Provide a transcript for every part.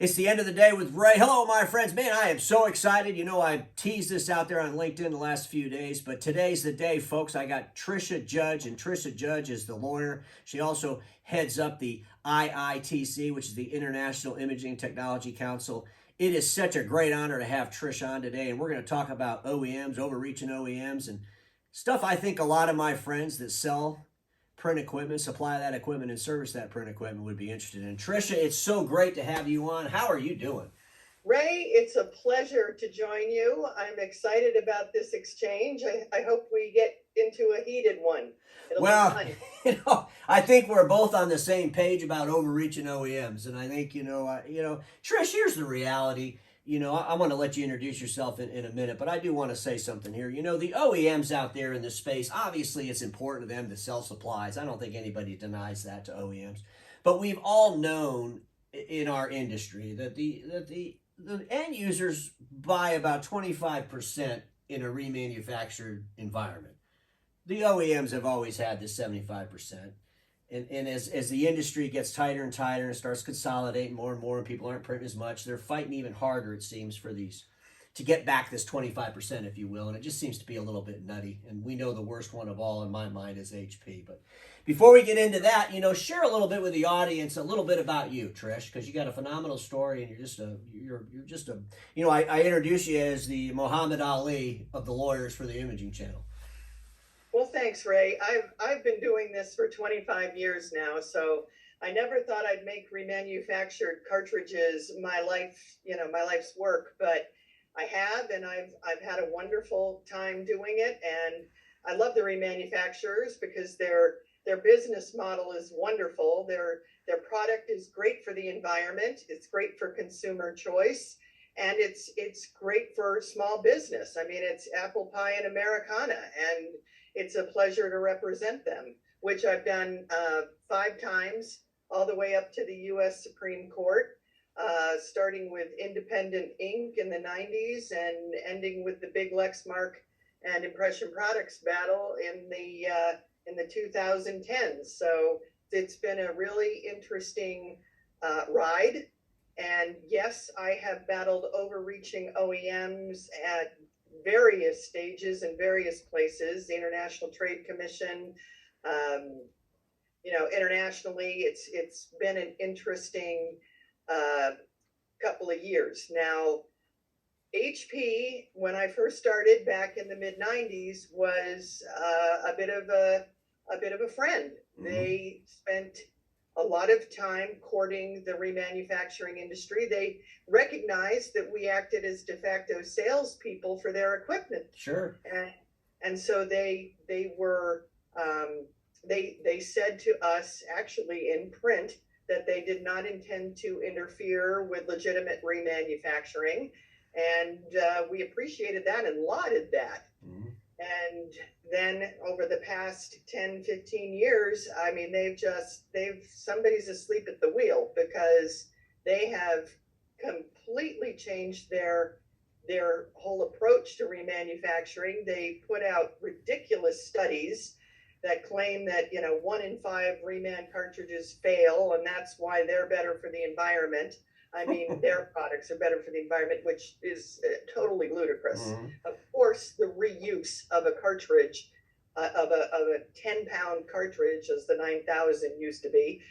It's the end of the day with Ray. Hello, my friends. Man, I am so excited. You know, I teased this out there on LinkedIn the last few days, but today's the day, folks. I got Tricia Judge, and Tricia Judge is the lawyer. She also heads up the IITC, which is the International Imaging Technology Council. It is such a great honor to have Trish on today, and we're going to talk about OEMs, overreaching OEMs, and stuff I think a lot of my friends that sell print equipment, supply that equipment, and service that print equipment would be interested in. Tricia, it's so great to have you on. How are you doing? Ray, it's a pleasure to join you. I'm excited about this exchange. I hope we get into a heated one. It'll be fun. I think we're both on the same page about overreaching OEMs, and I think, Trish, here's the reality. I want to let you introduce yourself in a minute, but I do want to say something here. The OEMs out there in this space, obviously it's important to them to sell supplies. I don't think anybody denies that to OEMs. But we've all known in our industry that the end users buy about 25% in a remanufactured environment. The OEMs have always had this 75%. And as the industry gets tighter and tighter and starts consolidating more and more, and people aren't printing as much, they're fighting even harder, it seems, to get back this 25%, if you will. And it just seems to be a little bit nutty. And we know the worst one of all in my mind is HP. But before we get into that, share a little bit with the audience, a little bit about you, Trish, because you got a phenomenal story, and you're just a I introduce you as the Muhammad Ali of the lawyers for the Imaging Channel. Well, thanks, Ray. I've been doing this for 25 years now, so I never thought I'd make remanufactured cartridges my life's work, but I have, and I've had a wonderful time doing it, and I love the remanufacturers because their business model is wonderful. Their product is great for the environment. It's great for consumer choice. And it's great for small business. I mean, it's apple pie and Americana, and it's a pleasure to represent them, which I've done 5 times, all the way up to the U.S. Supreme Court, starting with Independent Inc. in the 90s and ending with the big Lexmark and Impression Products battle in the 2010s. So it's been a really interesting ride. And yes, I have battled overreaching OEMs at various stages and various places, the International Trade Commission, internationally, it's been an interesting couple of years. Now, HP, when I first started back in the mid-90s, was a bit of a friend. Mm-hmm. They spent a lot of time courting the remanufacturing industry. They recognized that we acted as de facto salespeople for their equipment. Sure. And so they were they said to us, actually in print, that they did not intend to interfere with legitimate remanufacturing, and we appreciated that and lauded that. Mm-hmm. And then over the past 10, 15 years, I mean, somebody's asleep at the wheel, because they have completely changed their whole approach to remanufacturing. They put out ridiculous studies that claim that 1 in 5 reman cartridges fail, and that's why they're better for the environment. I mean, their products are better for the environment, which is totally ludicrous. Mm-hmm. Of course, the reuse of a cartridge, of a 10-pound cartridge, as the 9000 used to be,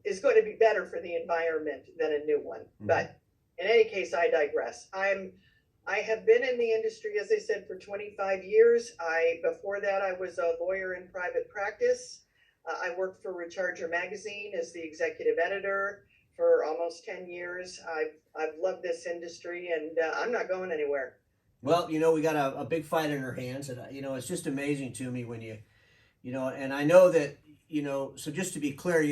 is going to be better for the environment than a new one. Mm-hmm. But in any case, I digress. I have been in the industry, as I said, for 25 years. Before that, I was a lawyer in private practice. I worked for Recharger magazine as the executive editor for almost 10 years. I've loved this industry, and I'm not going anywhere. Well, we got a big fight in our hands, and it's just amazing to me when and I know that, so just to be clear,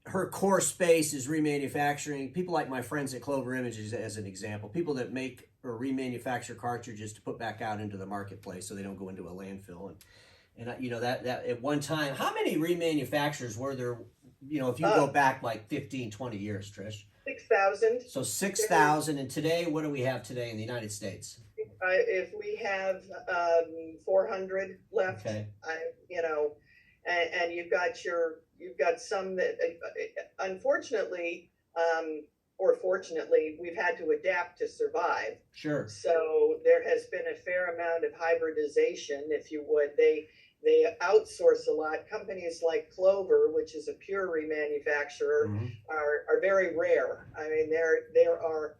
her core space is remanufacturing. People like my friends at Clover Images, as an example, people that make or remanufacture cartridges to put back out into the marketplace so they don't go into a landfill. And that at one time, how many remanufacturers were there? If you go back like 15, 20 years, Trish. 6,000. So 6,000. And today, what do we have today in the United States? If we have 400 left, okay. And you've got some that, unfortunately, or fortunately, we've had to adapt to survive. Sure. So there has been a fair amount of hybridization, if you would. They outsource a lot. Companies like Clover, which is a pure remanufacturer, Mm-hmm. are very rare. I mean, there are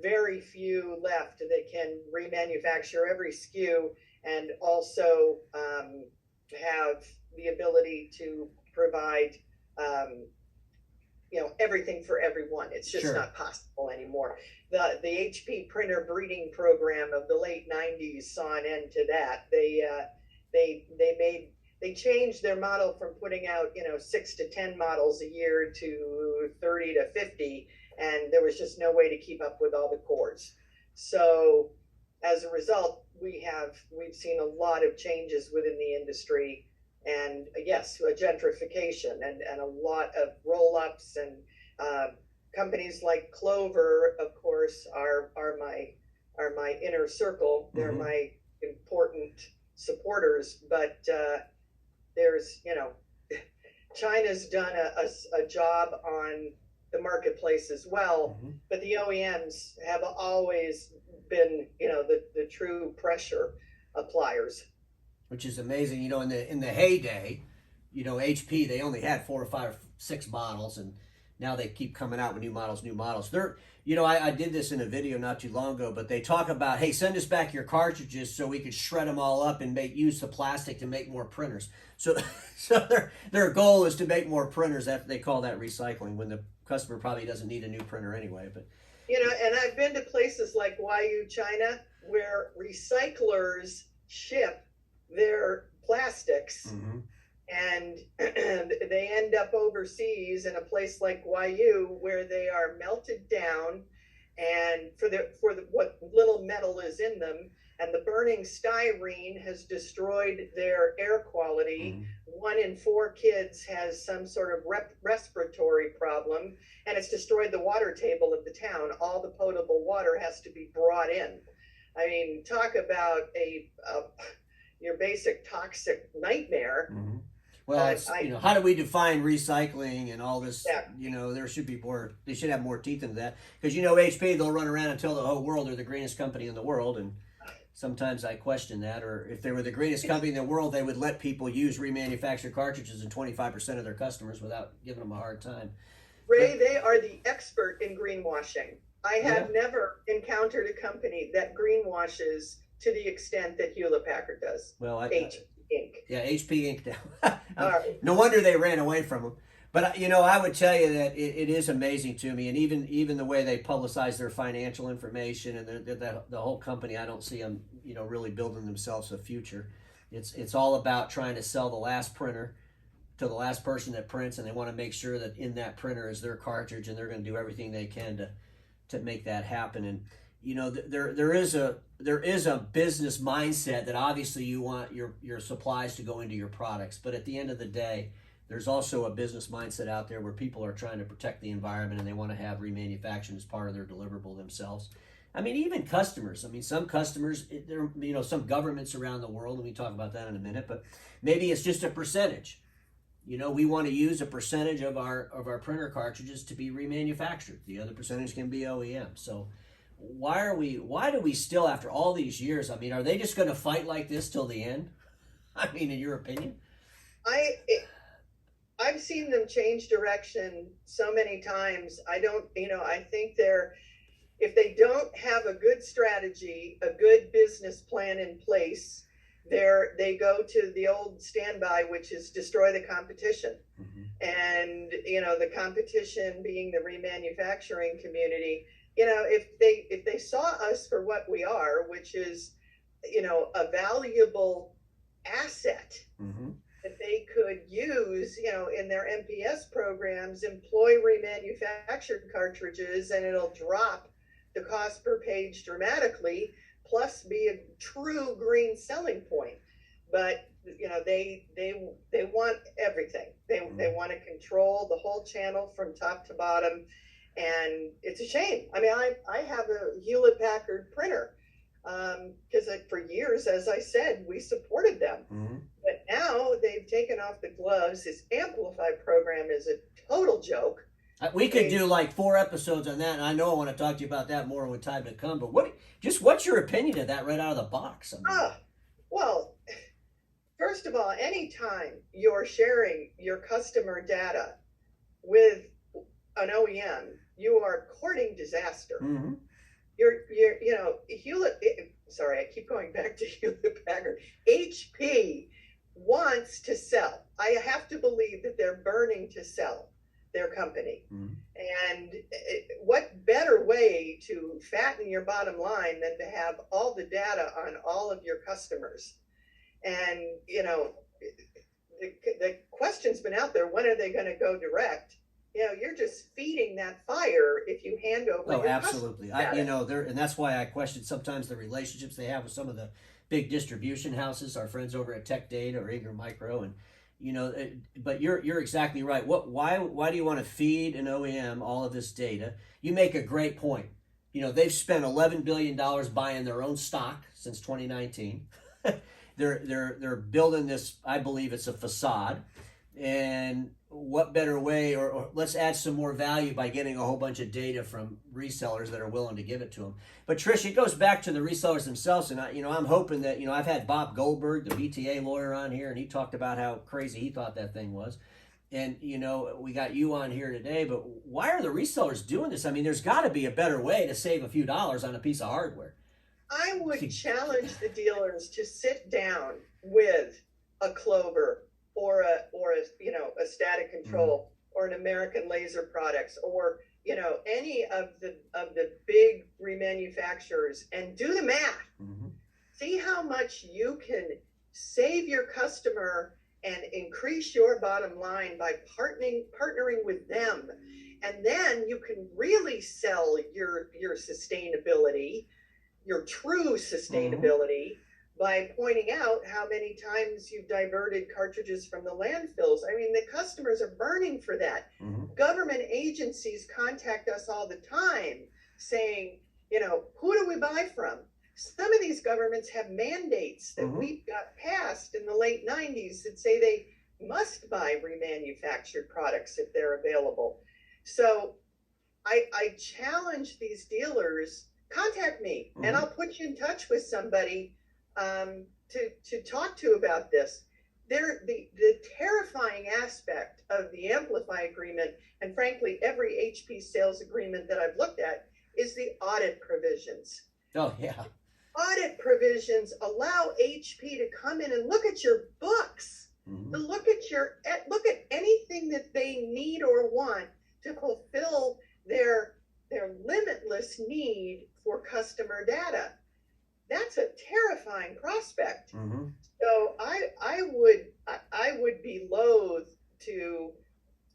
very few left that can remanufacture every SKU and also have the ability to provide everything for everyone. It's just Sure. not possible anymore. The HP printer breeding program of the late 90s saw an end to that. They changed their model from putting out 6 to 10 models a year to 30 to 50, and there was just no way to keep up with all the cores. So as a result, we've seen a lot of changes within the industry, and yes, a gentrification and a lot of roll-ups, and companies like Clover, of course, are my inner circle. They're Mm-hmm. my important supporters, but there's China's done a job on the marketplace as well, Mm-hmm. but the OEMs have always been the true pressure appliers. Which is amazing. In the heyday, HP, they only had 4 or 5 or 6 models, and now they keep coming out with new models. They're, I did this in a video not too long ago, but they talk about, hey, send us back your cartridges so we could shred them all up and use the plastic to make more printers. So, so their goal is to make more printers. That they call that recycling, when the customer probably doesn't need a new printer anyway. But And I've been to places like Huayu, China, where recyclers ship their plastics, mm-hmm. and they end up overseas in a place like Huayu where they are melted down, and for what little metal is in them, and the burning styrene has destroyed their air quality. Mm-hmm. 1 in 4 kids has some sort of respiratory problem, and it's destroyed the water table of the town. All the potable water has to be brought in. I mean, talk about your basic toxic nightmare. Mm-hmm. Well, how do we define recycling and all this? Yeah. There should be more. They should have more teeth into that, because HP, they'll run around and tell the whole world they're the greenest company in the world, and sometimes I question that. Or if they were the greenest company in the world, they would let people use remanufactured cartridges in 25% of their customers without giving them a hard time. Ray, they are the expert in greenwashing. I have never encountered a company that greenwashes to the extent that Hewlett Packard does. Well, HP Inc. Yeah, HP Inc. No wonder they ran away from them. But I would tell you that it is amazing to me, and even the way they publicize their financial information and the whole company, I don't see them really building themselves a future. It's all about trying to sell the last printer to the last person that prints, and they want to make sure that in that printer is their cartridge, and they're going to do everything they can to make that happen. And there is a business mindset that obviously you want your supplies to go into your products, but at the end of the day, there's also a business mindset out there where people are trying to protect the environment, and they want to have remanufacturing as part of their deliverable themselves. I mean, even customers. I mean, some customers, some governments around the world, and we talk about that in a minute, but maybe it's just a percentage. We want to use a percentage of our printer cartridges to be remanufactured. The other percentage can be OEM. So why do we still, after all these years, I mean, are they just going to fight like this till the end? I mean, in your opinion? I've seen them change direction so many times. I think if they don't have a good strategy, a good business plan in place, they go to the old standby, which is destroy the competition. Mm-hmm. And the competition being the remanufacturing community. If they saw us for what we are, which is a valuable asset, mm-hmm. that they could use in their MPS programs, employ remanufactured cartridges, and it'll drop the cost per page dramatically, plus be a true green selling point. But they want everything. They want to control the whole channel from top to bottom, and it's a shame. I mean, I have a Hewlett Packard printer because for years, as I said, we supported them. Mm-hmm. But now they've taken off the gloves. This Amplify program is a total joke. We could do like 4 episodes on that, and I know I want to talk to you about that more with time to come. But what's your opinion of that right out of the box? I mean, Well, first of all, anytime you're sharing your customer data with an OEM, you are courting disaster. mm-hmm. Hewlett, sorry, I keep going back to Hewlett Packard. HP wants to sell. I have to believe that they're burning to sell their company. Mm-hmm. And what better way to fatten your bottom line than to have all the data on all of your customers? And, the question's been out there, when are they going to go direct? You're just feeding that fire if you hand over. Oh, absolutely. And that's why I question sometimes the relationships they have with some of the big distribution houses, our friends over at Tech Data or Ingram Micro, and but you're exactly right. Why do you want to feed an OEM all of this data? You make a great point. They've spent $11 billion buying their own stock since 2019. They're building this. I believe it's a facade. And what better way, or let's add some more value by getting a whole bunch of data from resellers that are willing to give it to them. But Tricia, it goes back to the resellers themselves, and I'm hoping that I've had Bob Goldberg, the BTA lawyer, on here, and he talked about how crazy he thought that thing was. And we got you on here today, but why are the resellers doing this? I mean, there's got to be a better way to save a few dollars on a piece of hardware. I would challenge the dealers to sit down with a Clover or a Static Control or an American Laser Products or any of the big remanufacturers and do the math. Mm-hmm. See how much you can save your customer and increase your bottom line by partnering with them, and then you can really sell your sustainability, your true sustainability. By pointing out how many times you've diverted cartridges from the landfills. I mean, the customers are burning for that. Mm-hmm. Government agencies contact us all the time saying, who do we buy from? Some of these governments have mandates that we got passed in the late 90s that say they must buy remanufactured products if they're available. So I challenge these dealers, contact me and I'll put you in touch with somebody to talk to about this. The terrifying aspect of the Amplify agreement, and frankly every HP sales agreement that I've looked at, is the audit provisions. Oh yeah. Audit provisions allow HP to come in and look at your books, to look at anything that they need or want to fulfill their limitless need for customer data. That's a terrifying prospect. So I would be loath to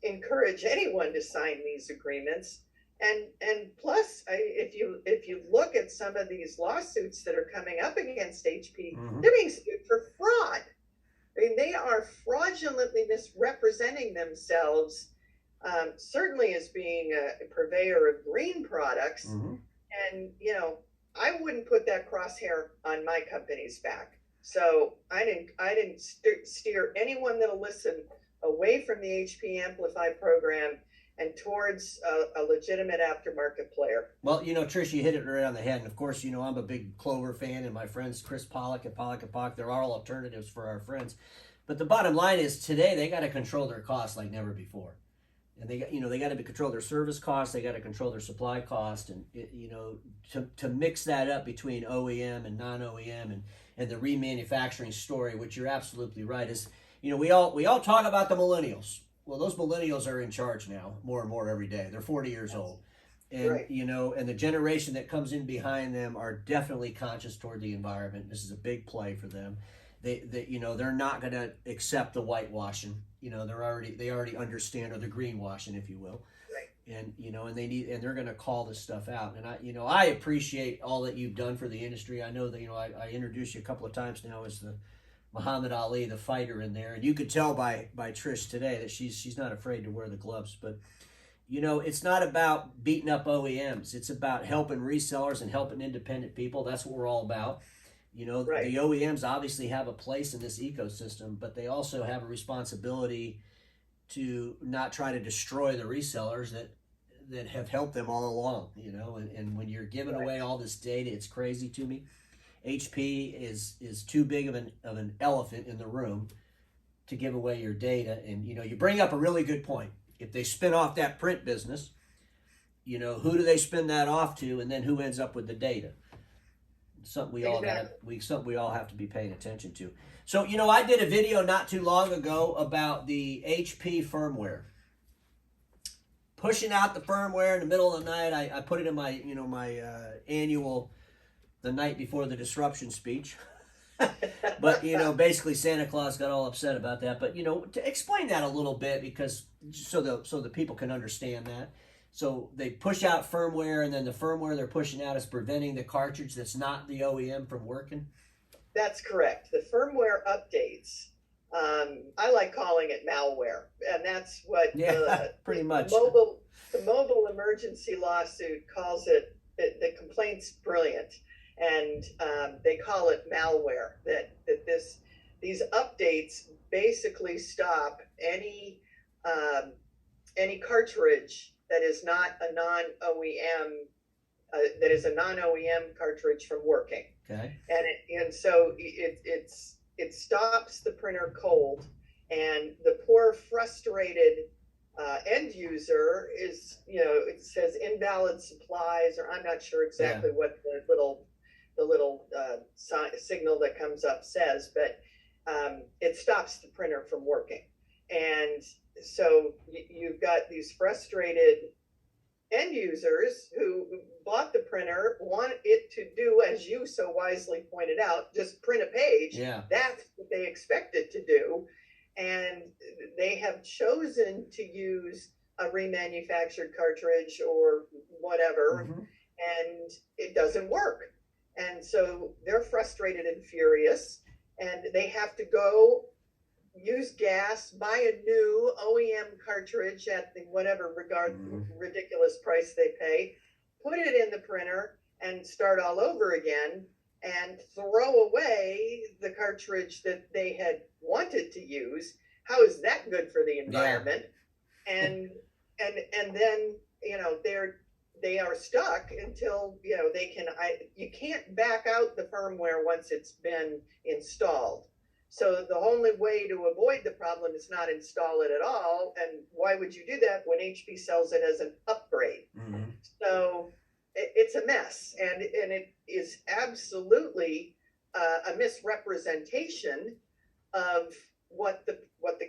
encourage anyone to sign these agreements. And plus, if you look at some of these lawsuits that are coming up against HP, they're being sued for fraud. I mean, they are fraudulently misrepresenting themselves, certainly as being a purveyor of green products. And I wouldn't put that crosshair on my company's back. So I didn't steer anyone that'll listen away from the HP Amplify program and towards a legitimate aftermarket player. Well, Tricia, you hit it right on the head. And of course, I'm a big Clover fan, and my friends Chris Pollock and Pollock and Pollock, they're all alternatives for our friends. But the bottom line is today they got to control their costs like never before. And they got to control their service costs. They got to control their supply cost, and to mix that up between OEM and non-OEM and the remanufacturing story, which you're absolutely right, is we all talk about the millennials. Well, those millennials are in charge now more and more every day. They're 40 years old, and right. And the generation that comes in behind them are definitely conscious toward the environment. This is a big play for them. They're not going to accept the whitewashing. They already understand, or the greenwashing, if you will. Right. And and they're going to call this stuff out. And I appreciate all that you've done for the industry. I know that I introduced you a couple of times now as the Muhammad Ali, the fighter in there, and you could tell by Trish today that she's not afraid to wear the gloves. But it's not about beating up OEMs. It's about helping resellers and helping independent people. That's what we're all about. Right. The OEMs obviously have a place in this ecosystem, but they also have a responsibility to not try to destroy the resellers that that have helped them all along, and when you're giving Right. away all this data, it's crazy to me. HP is too big of an elephant in the room to give away your data. And you bring up a really good point. If they spin off that print business, who do they spin that off to, and then who ends up with the data? Something we all Exactly. something we all have to be paying attention to. So I did a video not too long ago about the HP firmware. Pushing out the firmware in the middle of the night. I put it in my my annual the night before the disruption speech. But basically Santa Claus got all upset about that. But to explain that a little bit, because so the people can understand that. So they push out firmware, and then the firmware they're pushing out is preventing the cartridge that's not the OEM from working. That's correct. The firmware updates, I like calling it malware, and that's what Yeah, pretty much. the mobile emergency lawsuit calls it. The complaint's brilliant, and they call it malware. These updates basically stop any cartridge that is not a non-OEM that is a non-OEM cartridge from working. Okay. And so it stops the printer cold, and the poor frustrated end user is, it says invalid supplies, or I'm not sure exactly what the little signal that comes up says, but it stops the printer from working. And so you've got these frustrated end users who bought the printer, want it to do, as you so wisely pointed out, just print a page. Yeah. That's what they expect it to do. And they have chosen to use a remanufactured cartridge or whatever, Mm-hmm. and it doesn't work. And so they're frustrated and furious, and they have to go use gas, buy a new OEM cartridge at the whatever ridiculous price they pay, put it in the printer, and start all over again, and throw away the cartridge that they had wanted to use. How is that good for the environment? Yeah. And then they are stuck until you can't back out the firmware once it's been installed. So the only way to avoid the problem is not install it at all. And why would you do that when HP sells it as an upgrade? Mm-hmm. So it's a mess, and it is absolutely a misrepresentation of what the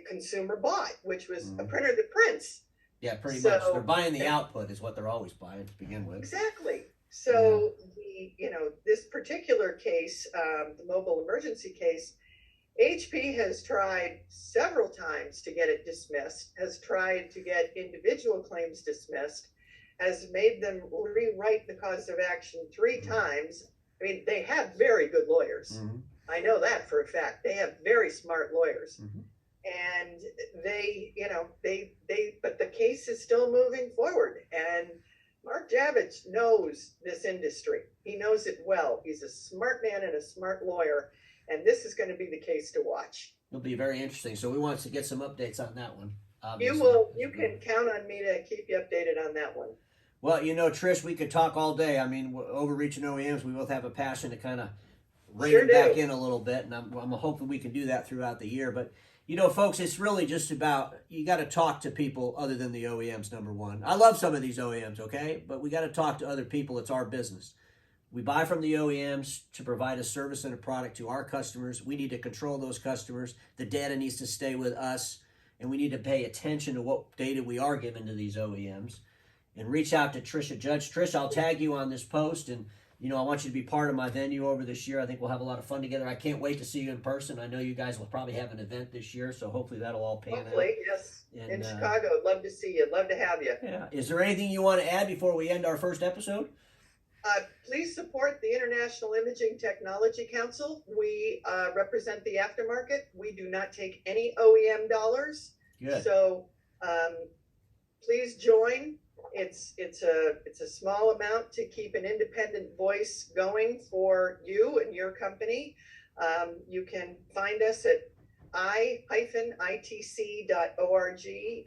consumer bought, which was a printer that prints. Yeah, pretty much. They're buying the output is what they're always buying to begin with. Exactly. So this particular case, the mobile emergency case, HP has tried several times to get it dismissed, has tried to get individual claims dismissed, has made them rewrite the cause of action 3 times. I mean, they have very good lawyers. Mm-hmm. I know that for a fact. They have very smart lawyers. Mm-hmm. And but the case is still moving forward. And Mark Javits knows this industry. He knows it well. He's a smart man and a smart lawyer. And this is going to be the case to watch. It'll be very interesting. So we want to get some updates on that one. Obviously. You can count on me to keep you updated on that one. Well, Trish, we could talk all day. I mean, overreaching OEMs, we both have a passion to kind of rein it back in a little bit. And I'm hoping we can do that throughout the year. But, folks, it's really just about, you got to talk to people other than the OEMs, number one. I love some of these OEMs, okay? But we got to talk to other people. It's our business. We buy from the OEMs to provide a service and a product to our customers. We need to control those customers. The data needs to stay with us, and we need to pay attention to what data we are giving to these OEMs. And reach out to Tricia Judge. Trish, I'll tag you on this post, and I want you to be part of my venue over this year. I think we'll have a lot of fun together. I can't wait to see you in person. I know you guys will probably have an event this year, so hopefully that'll all pan out. Hopefully, yes. In Chicago, I'd love to see you. Love to have you. Yeah. Is there anything you want to add before we end our first episode? Please support the International Imaging Technology Council. We represent the aftermarket. We do not take any OEM dollars. Good. So please join. It's a small amount to keep an independent voice going for you and your company. You can find us at i-itc.org,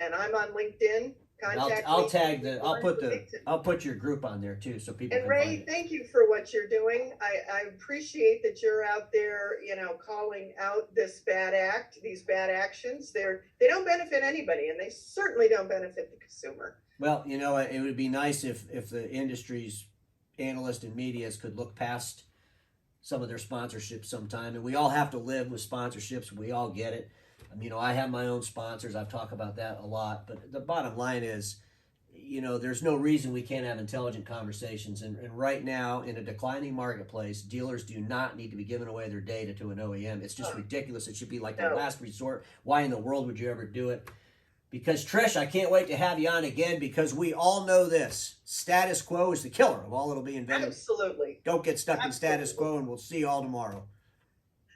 and I'm on LinkedIn. contact I'll me. tag the More information. I'll put your group on there too, so people And can find Ray, it. thank you for what you're doing. I appreciate that you're out there, calling out this bad act, these bad actions. They don't benefit anybody, and they certainly don't benefit the consumer. Well, it would be nice if the industry's analysts and medias could look past some of their sponsorships sometime, and we all have to live with sponsorships. We all get it. I have my own sponsors. I've talked about that a lot, but the bottom line is, there's no reason we can't have intelligent conversations. And right now, in a declining marketplace, dealers do not need to be giving away their data to an OEM. It's just ridiculous. It should be like the last resort. Why in the world would you ever do it? Because, Trish, I can't wait to have you on again, because we all know this. Status quo is the killer of all that'll be invented. Absolutely. Don't get stuck in status quo, and we'll see you all tomorrow.